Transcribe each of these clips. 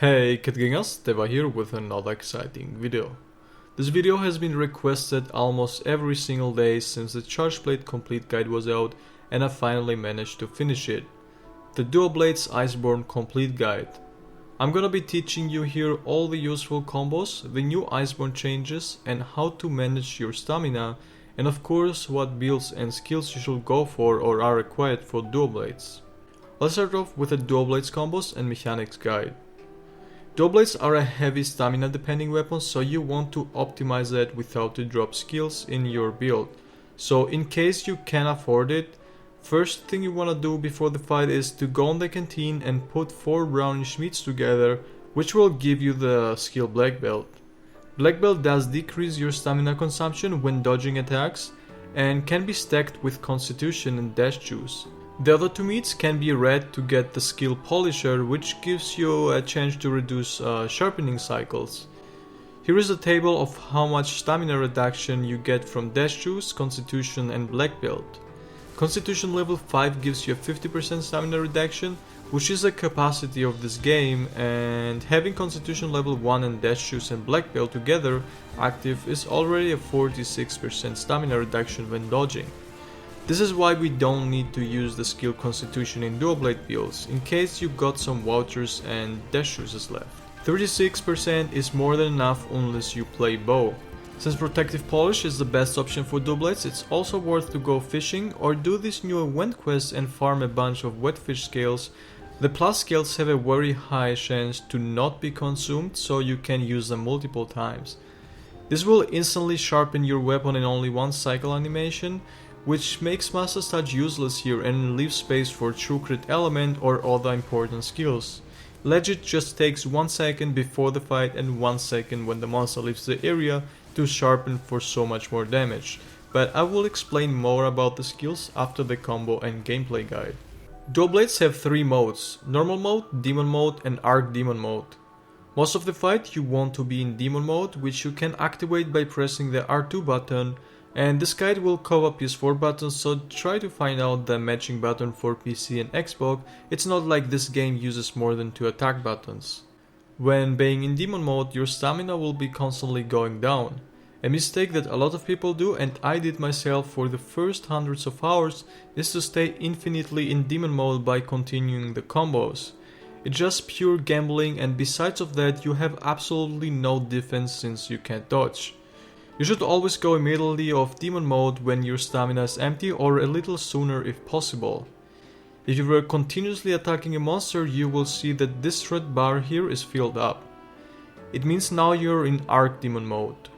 Hey Catgangers, Deva here with another exciting video. This video has been requested almost every single day since the Charge Blade Complete Guide was out and I finally managed to finish it. The Dual Blades Iceborne Complete Guide. I'm gonna be teaching you here all the useful combos, the new Iceborne changes and how to manage your stamina, and of course what builds and skills you should go for or are required for Dual Blades. Let's start off with the Dual Blades combos and mechanics guide. Dual Blades are a heavy stamina depending weapon, so you want to optimize that without to drop skills in your build. So in case you can afford it, first thing you wanna do before the fight is to go on the canteen and put 4 brownish meats together, which will give you the skill Black Belt. Black Belt does decrease your stamina consumption when dodging attacks and can be stacked with Constitution and Dash Juice. The other 2 meats can be read to get the skill Polisher, which gives you a chance to reduce sharpening cycles. Here is a table of how much stamina reduction you get from Dash Juice, Constitution and Black Belt. Constitution level 5 gives you a 50% stamina reduction, which is the capacity of this game, and having Constitution level 1 and Dash Juice and Black Belt together active is already a 46% stamina reduction when dodging. This is why we don't need to use the skill Constitution in Dual Blade builds, in case you got some vouchers and Dash Juices left. 36% is more than enough unless you play bow. Since Protective Polish is the best option for Dual Blades, it's also worth to go fishing or do this new event quest and farm a bunch of wetfish scales. The plus scales have a very high chance to not be consumed, so you can use them multiple times. This will instantly sharpen your weapon in only one cycle animation, which makes Master's Touch useless here and leaves space for True Crit Element or other important skills. Legit just takes 1 second before the fight and 1 second when the monster leaves the area to sharpen for so much more damage, but I will explain more about the skills after the combo and gameplay guide. Dual Blades have 3 modes: Normal Mode, Demon Mode and Archdemon Mode. Most of the fight you want to be in Demon Mode, which you can activate by pressing the R2 button, and this guide will cover PS4 buttons, so try to find out the matching button for PC and Xbox. It's not like this game uses more than 2 attack buttons. When being in Demon Mode, your stamina will be constantly going down. A mistake that a lot of people do, and I did myself for the first hundreds of hours, is to stay infinitely in Demon Mode by continuing the combos. It's just pure gambling, and besides of that you have absolutely no defense since you can't dodge. You should always go immediately off Demon Mode when your stamina is empty or a little sooner if possible. If you were continuously attacking a monster, you will see that this red bar here is filled up. It means now you're in Archdemon Mode.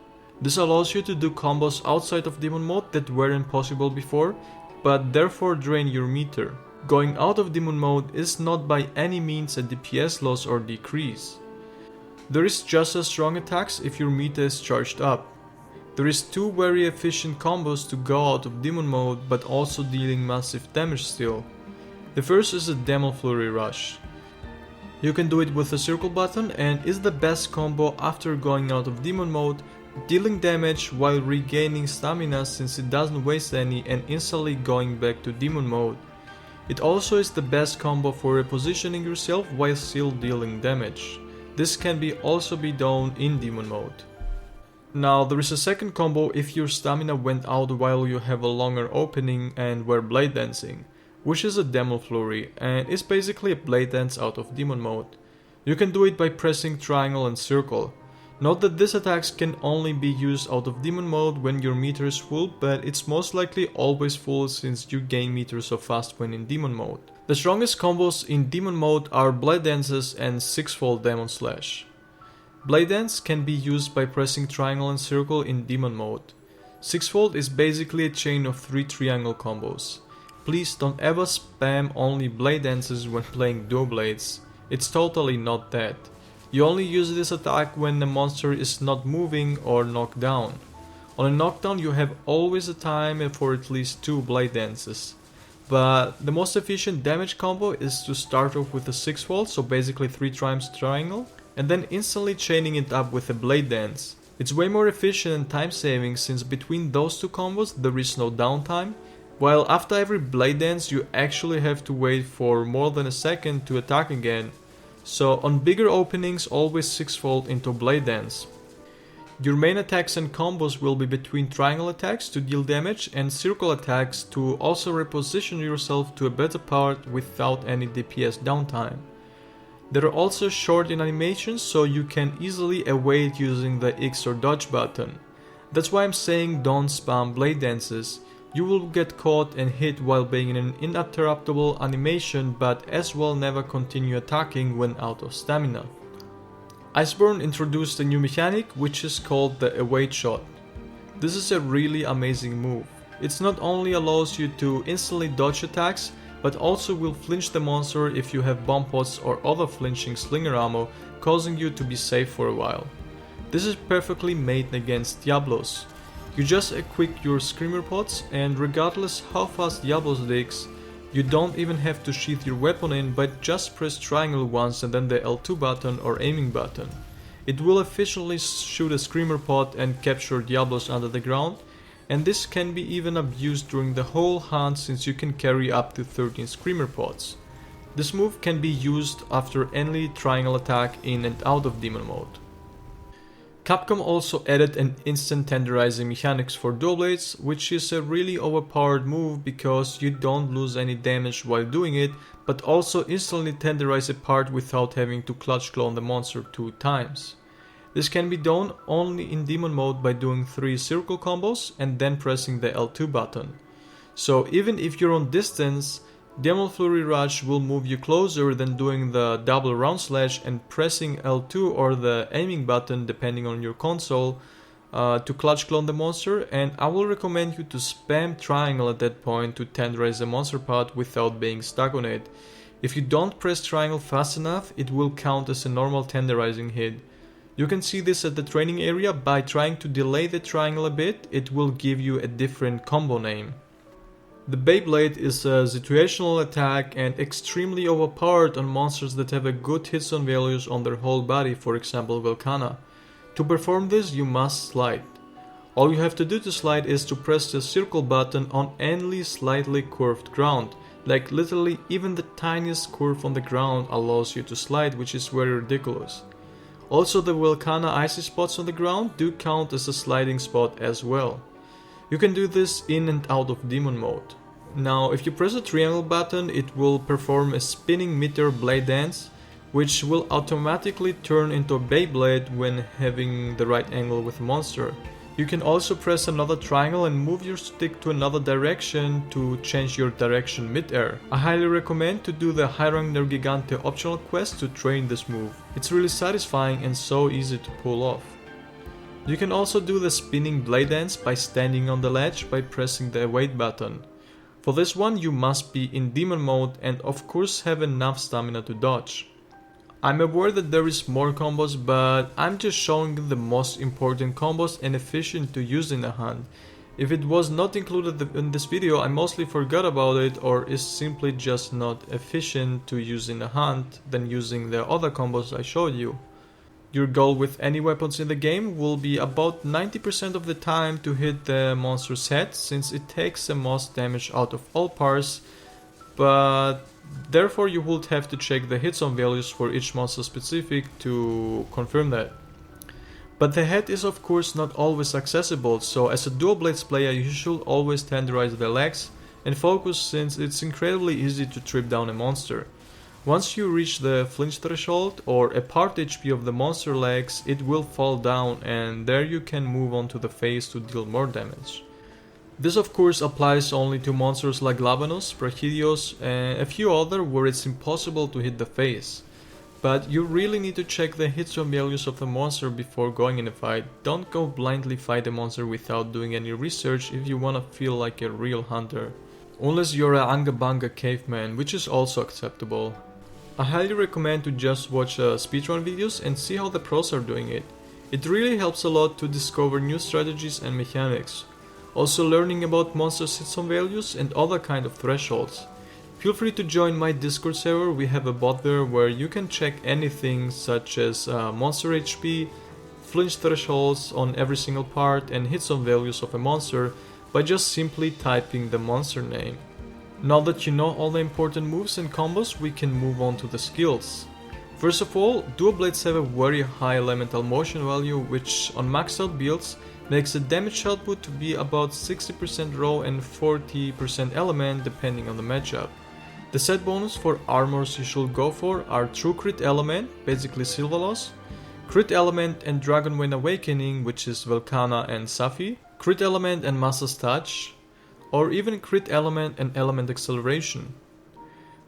This allows you to do combos outside of Demon Mode that weren't possible before, but therefore drain your meter. Going out of Demon Mode is not by any means a DPS loss or decrease. There is just as strong attacks if your meter is charged up. There is 2 very efficient combos to go out of Demon Mode, but also dealing massive damage still. The first is the Demon Flurry Rush. You can do it with the circle button and is the best combo after going out of Demon Mode, dealing damage while regaining stamina since it doesn't waste any and instantly going back to Demon Mode. It also is the best combo for repositioning yourself while still dealing damage. This can also be done in Demon Mode. Now there is a second combo if your stamina went out while you have a longer opening and were blade dancing, which is a Demon Flurry and is basically a blade dance out of Demon Mode. You can do it by pressing triangle and circle. Note that these attacks can only be used out of Demon Mode when your meter is full, but it's most likely always full since you gain meter so fast when in Demon Mode. The strongest combos in Demon Mode are Blade Dances and 6-fold Demon Slash. Blade Dance can be used by pressing triangle and circle in Demon Mode. 6-fold is basically a chain of 3 triangle combos. Please don't ever spam only Blade Dances when playing Dual Blades. It's totally not that. You only use this attack when the monster is not moving or knocked down. On a knockdown you have always a time for at least 2 Blade Dances. But the most efficient damage combo is to start off with a 6-fold, so basically 3 times triangle, and then instantly chaining it up with a Blade Dance. It's way more efficient and time saving since between those 2 combos there is no downtime, while after every Blade Dance you actually have to wait for more than a second to attack again. So on bigger openings, always 6-fold into Blade Dance. Your main attacks and combos will be between triangle attacks to deal damage and circle attacks to also reposition yourself to a better part without any DPS downtime. They are also short in animations, so you can easily evade using the X or dodge button. That's why I'm saying don't spam blade dances. You will get caught and hit while being in an uninterruptible animation, but as well never continue attacking when out of stamina. Iceborne introduced a new mechanic which is called the evade shot. This is a really amazing move. It not only allows you to instantly dodge attacks, but also will flinch the monster if you have bomb pots or other flinching slinger ammo, causing you to be safe for a while. This is perfectly made against Diablos. You just equip your screamer pots, and regardless how fast Diablos digs, you don't even have to sheath your weapon in, but just press triangle once and then the L2 button or aiming button. It will efficiently shoot a screamer pot and capture Diablos under the ground, and this can be even abused during the whole hunt since you can carry up to 13 screamer pots. This move can be used after any triangle attack in and out of demon mode. Capcom also added an instant tenderizing mechanics for dual blades, which is a really overpowered move because you don't lose any damage while doing it, but also instantly tenderize a part without having to clutch clone the monster 2 times. This can be done only in demon mode by doing 3 circle combos and then pressing the L2 button. So even if you're on distance, Demon Flurry Rush will move you closer than doing the double round slash and pressing L2 or the aiming button depending on your console to clutch clone the monster, and I will recommend you to spam triangle at that point to tenderize the monster part without being stuck on it. If you don't press triangle fast enough, it will count as a normal tenderizing hit. You can see this at the training area. By trying to delay the triangle a bit, it will give you a different combo name. The Beyblade is a situational attack and extremely overpowered on monsters that have a good Hitzonevalues on their whole body, for example Velkana. To perform this, you must slide. All you have to do to slide is to press the circle button on any slightly curved ground. Like literally even the tiniest curve on the ground allows you to slide, which is very ridiculous. Also, the Velkana icy spots on the ground do count as a sliding spot as well. You can do this in and out of demon mode. Now, if you press the triangle button, it will perform a spinning meter blade dance, which will automatically turn into a Beyblade when having the right angle with the monster. You can also press another triangle and move your stick to another direction to change your direction mid-air. I highly recommend to do the High Rank Nergigante optional quest to train this move. It's really satisfying and so easy to pull off. You can also do the spinning blade dance by standing on the ledge by pressing the evade button. For this one you must be in demon mode and of course have enough stamina to dodge. I'm aware that there is more combos, but I'm just showing the most important combos and efficient to use in a hunt. If it was not included in this video, I mostly forgot about it or is simply just not efficient to use in a hunt than using the other combos I showed you. Your goal with any weapons in the game will be about 90% of the time to hit the monster's head, since it takes the most damage out of all parts, but therefore you would have to check the Hitzonevalues for each monster specific to confirm that. But the head is of course not always accessible, so as a dual blades player you should always tenderize the legs and focus, since it's incredibly easy to trip down a monster. Once you reach the flinch threshold or a part HP of the monster legs, it will fall down and there you can move on to the face to deal more damage. This of course applies only to monsters like Lavanos, Prachidios and a few other where it's impossible to hit the face. But you really need to check the Hitzonevalues of the monster before going in a fight. Don't go blindly fight a monster without doing any research if you wanna feel like a real hunter. Unless you're a Anga Banga caveman, which is also acceptable. I highly recommend to just watch speedrun videos and see how the pros are doing it. It really helps a lot to discover new strategies and mechanics. Also learning about monsters' Hitzonevalues and other kind of thresholds. Feel free to join my Discord server, we have a bot there where you can check anything such as monster HP, flinch thresholds on every single part and Hitzonevalues of a monster by just simply typing the monster name. Now that you know all the important moves and combos, we can move on to the skills. First of all, dual blades have a very high elemental motion value, which on maxed out builds makes the damage output to be about 60% raw and 40% element depending on the matchup. The set bonus for armors you should go for are True Crit Element, basically Silvalos, Crit Element and Dragon Vein Awakening, which is Velkana and Safi, Crit Element and Master's Touch, or even Crit Element and Element Acceleration.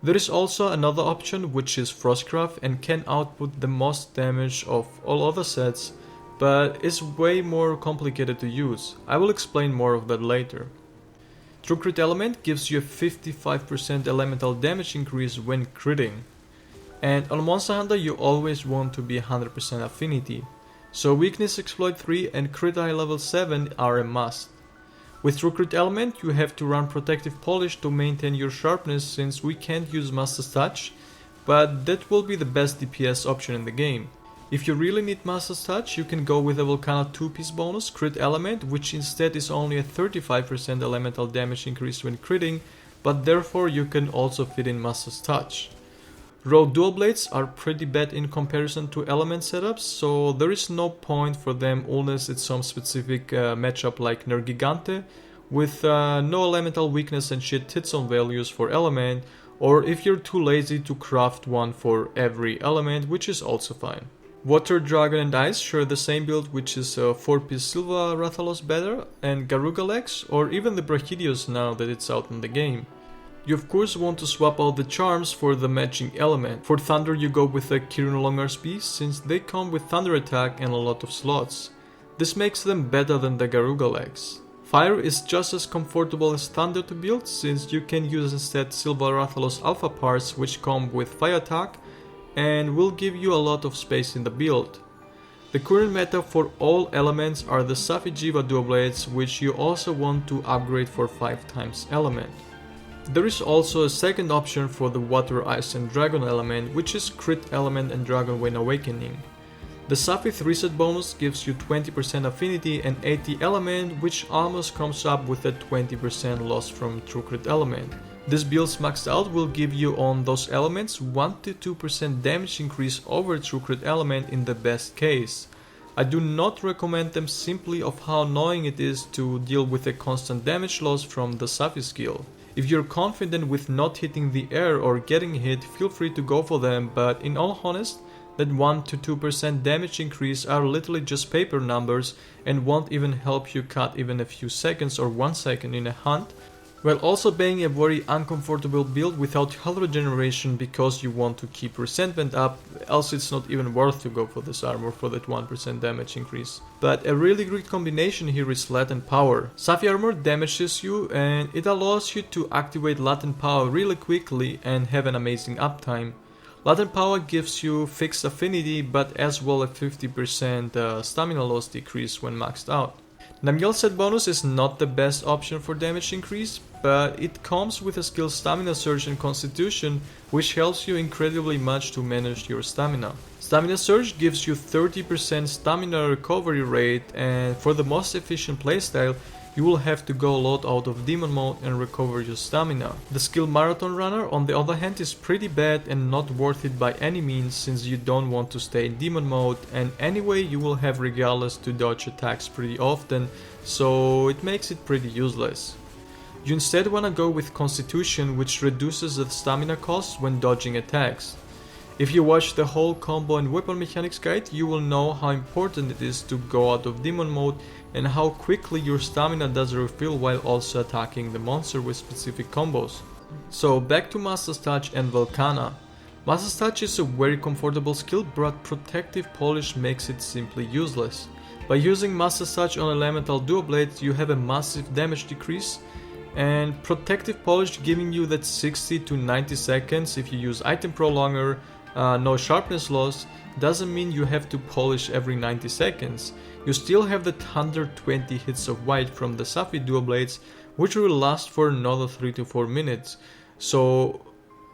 There is also another option, which is Frostcraft and can output the most damage of all other sets, but is way more complicated to use. I will explain more of that later. True Crit Element gives you a 55% elemental damage increase when critting. And on Monster Hunter you always want to be 100% affinity, so Weakness Exploit 3 and Crit Eye level 7 are a must. With True Crit Element you have to run Protective Polish to maintain your sharpness, since we can't use Master's Touch, but that will be the best DPS option in the game. If you really need Master's Touch, you can go with a Volcana 2-piece bonus, Crit Element, which instead is only a 35% elemental damage increase when critting, but therefore you can also fit in Master's Touch. Raw dual blades are pretty bad in comparison to element setups, so there is no point for them unless it's some specific matchup like Nergigante with no elemental weakness and shit Hitzonevalues for element, or if you're too lazy to craft one for every element, which is also fine. Water, Dragon and Ice share the same build, which is 4-piece Silva Rathalos better, and Garuga legs, or even the Brachydios now that it's out in the game. You of course want to swap out the charms for the matching element. For Thunder you go with the Kirin Longar's Beast, since they come with Thunder attack and a lot of slots. This makes them better than the Garuga legs. Fire is just as comfortable as Thunder to build, since you can use instead Silva Rathalos Alpha parts, which come with fire attack and will give you a lot of space in the build. The current meta for all elements are the Safi Jiiva dual blades, which you also want to upgrade for 5 times element. There is also a second option for the Water, Ice and Dragon element, which is Crit Element and Dragon Vein Awakening. The Safi 3-set bonus gives you 20% affinity and 80 element, which almost comes up with a 20% loss from True Crit Element. This build's maxed out will give you on those elements 1-2% damage increase over True Crit Element in the best case. I do not recommend them simply of how annoying it is to deal with a constant damage loss from the Safi skill. If you're confident with not hitting the air or getting hit, feel free to go for them, but in all honest, that 1-2% damage increase are literally just paper numbers and won't even help you cut even a few seconds or 1 second in a hunt, while also being a very uncomfortable build without health regeneration because you want to keep resentment up, else it's not even worth to go for this armor for that 1% damage increase. But a really great combination here is Latent Power. Safi armor damages you and it allows you to activate Latent Power really quickly and have an amazing uptime. Latent Power gives you fixed affinity but as well a 50% stamina loss decrease when maxed out. NAMIELLE set bonus is not the best option for damage increase, but it comes with a skill Stamina Surge and Constitution, which helps you incredibly much to manage your stamina. Stamina Surge gives you 30% stamina recovery rate, and for the most efficient playstyle, you will have to go a lot out of demon mode and recover your stamina. The skill Marathon Runner on the other hand is pretty bad and not worth it by any means, since you don't want to stay in demon mode, and anyway you will have regardless to dodge attacks pretty often, so it makes it pretty useless. You instead wanna go with Constitution, which reduces the stamina cost when dodging attacks. If you watch the whole combo and weapon mechanics guide, you will know how important it is to go out of demon mode and how quickly your stamina does refill while also attacking the monster with specific combos. So back to Master's Touch and Volcana. Master's Touch is a very comfortable skill, but Protective Polish makes it simply useless. By using Master's Touch on elemental dual blades, you have a massive damage decrease, and Protective Polish giving you that 60 to 90 seconds if you use item prolonger, no sharpness loss, doesn't mean you have to polish every 90 seconds. You still have the 120 hits of white from the Safi dual blades, which will last for another 3 to 4 minutes. So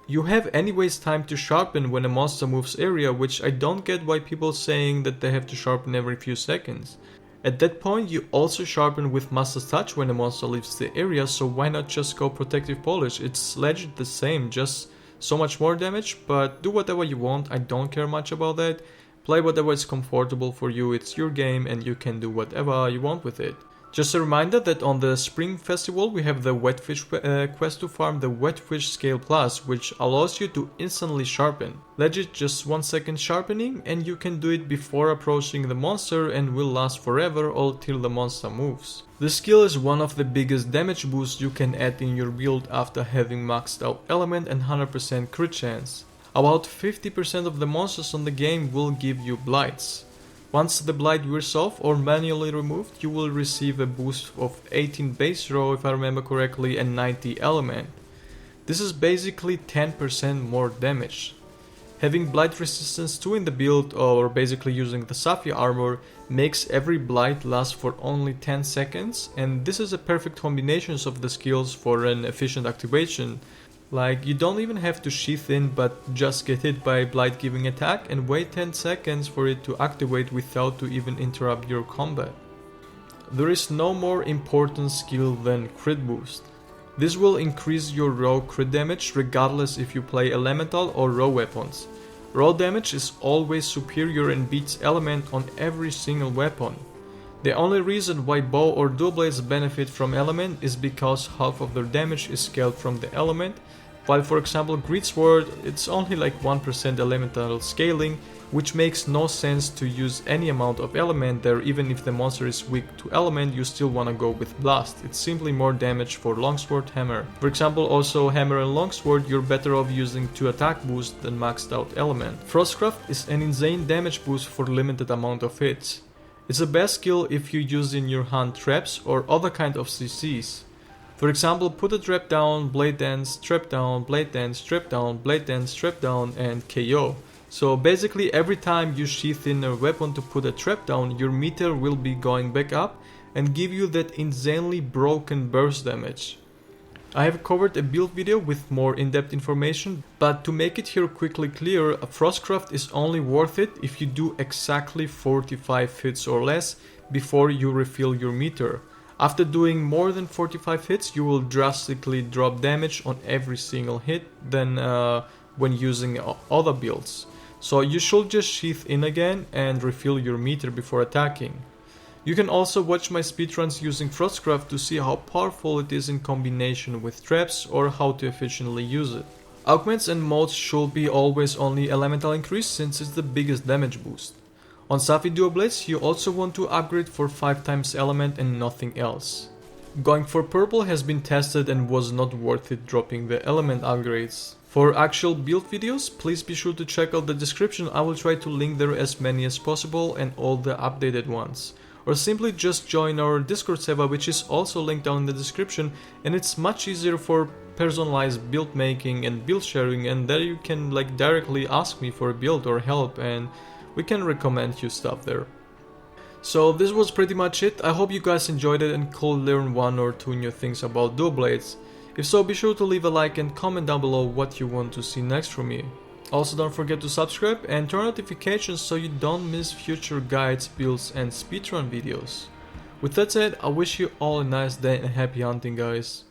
you have anyways time to sharpen when a monster moves area, which I don't get why people saying that they have to sharpen every few seconds. At that point you also sharpen with Master's Touch when a monster leaves the area, so why not just go Protective Polish? It's legit the same, just so much more damage, but do whatever you want, I don't care much about that. Play whatever is comfortable for you, it's your game and you can do whatever you want with it. Just a reminder that on the Spring Festival we have the Wetfish quest to farm the Wetfish Scale Plus, which allows you to instantly sharpen. Legit just 1 second sharpening, and you can do it before approaching the monster and will last forever or till the monster moves. This skill is one of the biggest damage boosts you can add in your build after having maxed out element and 100% crit chance. About 50% of the monsters on the game will give you blights. Once the blight wears off or manually removed, you will receive a boost of 18 base row if I remember correctly and 90 element. This is basically 10% more damage. Having blight resistance 2 in the build, or basically using the Safi armor, makes every blight last for only 10 seconds, and this is a perfect combination of the skills for an efficient activation. Like, you don't even have to sheath in, but just get hit by a blight giving attack and wait 10 seconds for it to activate without to even interrupt your combat. There is no more important skill than crit boost. This will increase your raw crit damage regardless if you play elemental or raw weapons. Raw damage is always superior and beats element on every single weapon. The only reason why bow or dual blades benefit from element is because half of their damage is scaled from the element, while for example greatsword it's only like 1% elemental scaling, which makes no sense to use any amount of element there. Even if the monster is weak to element, you still wanna go with blast, it's simply more damage for longsword, hammer. For example also hammer and longsword, you're better off using 2 attack boost than maxed out element. Frostcraft is an insane damage boost for limited amount of hits. It's the best skill if you use in your hand traps or other kind of CCs. For example, put a trap down, blade dance, trap down, blade dance, trap down, blade dance, trap down, and KO. So basically every time you sheath in a weapon to put a trap down, your meter will be going back up and give you that insanely broken burst damage. I have covered a build video with more in-depth information, but to make it here quickly clear, a Frostcraft is only worth it if you do exactly 45 hits or less before you refill your meter. After doing more than 45 hits, you will drastically drop damage on every single hit than when using other builds. So you should just sheath in again and refill your meter before attacking. You can also watch my speedruns using Frostcraft to see how powerful it is in combination with traps or how to efficiently use it. Augments and mods should be always only elemental increase since it's the biggest damage boost. On Safi dual blades you also want to upgrade for 5 times element and nothing else. Going for purple has been tested and was not worth it dropping the element upgrades. For actual build videos, please be sure to check out the description, I will try to link there as many as possible and all the updated ones. Or simply just join our Discord server, which is also linked down in the description, and it's much easier for personalized build making and build sharing, and there you can like directly ask me for a build or help and we can recommend you stuff there. So this was pretty much it. I hope you guys enjoyed it and could learn 1 or 2 new things about dual blades. If so, be sure to leave a like and comment down below what you want to see next from me. Also don't forget to subscribe and turn notifications so you don't miss future guides, builds and speedrun videos. With that said, I wish you all a nice day and happy hunting guys.